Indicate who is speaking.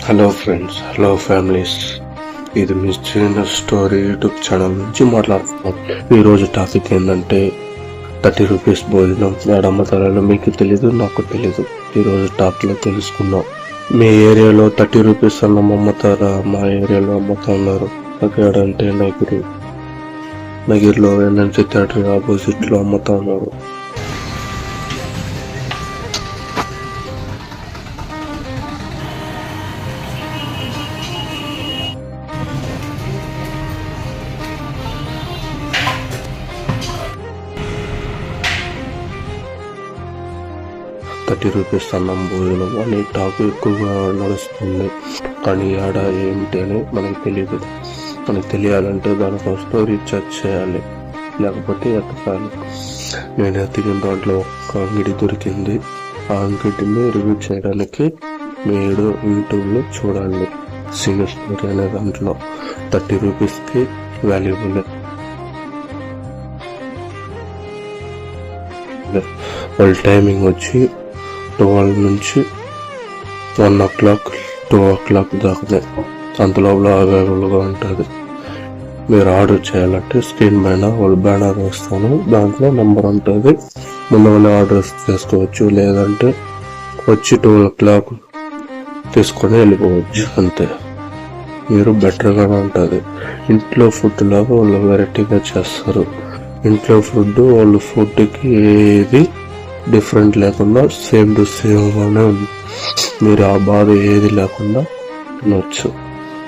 Speaker 1: Hello friends, hello families. ఇది మీ చిన్న story YouTube channel నుంచి మాట్లాడుతున్నాం. ఈరోజు టాపిక్ ఏంటంటే 30 రూపీస్ భోజనం అమ్మతారో మీకు తెలీదు, నాకు తెలీదు. ఈరోజు టాప్లో తెలుసుకుందాం. మీ ఏరియాలో 30 రూపీస్ అన్నం అమ్ముతారా? మా ఏరియాలో అమ్ముతా ఉన్నారు. అక్కడంటే నగిరిలో ఎన్ఎన్సీ థియేటర్ ఆపోజిట్లో అమ్ముతా ఉన్నారు. ₹30 అన్నం భోజనం అనే టాక్ ఎక్కువగా నడుస్తుంది. కానీ ఆడ ఏమిటి అని మనకు తెలియదు. మనకు తెలియాలంటే దానికోసం రీఛార్జ్ చేయాలి, లేకపోతే ఎతకాలి. నేను ఎతికిన దాంట్లో ఒక అంగడి దొరికింది. ఆ అంగడిని రివ్యూ చేయడానికి మీరు యూట్యూబ్లో చూడండి. సింగిల్ స్టోరీ అనే దాంట్లో 30 రూపీస్కి వాల్యుబుల్. వాళ్ళ టైమింగ్ వచ్చి 12 నుంచి 1 o'clock 2 o'clock దాకా. అంత లోపల అవైలబుల్గా ఉంటుంది. మీరు ఆర్డర్ చేయాలంటే స్క్రీన్ పైన వాళ్ళు బ్యానర్ వేస్తాను, దాంట్లో నెంబర్ ఉంటుంది. ముందుగానే ఆర్డర్ చేసుకోవచ్చు, లేదంటే వచ్చి 12 o'clock తీసుకొని వెళ్ళిపోవచ్చు. అంతే. మీరు బెటర్గానే ఉంటుంది. ఇంట్లో ఫుడ్ లాగా వాళ్ళు వెరైటీగా చేస్తారు. ఇంట్లో ఫుడ్ వాళ్ళు ఫుడ్కి ఏది డిఫరెంట్ లేకుండా సేమ్ టు సేమ్గానే ఉంది. మీరు ఆ బాధ ఏది లేకుండా తినవచ్చు.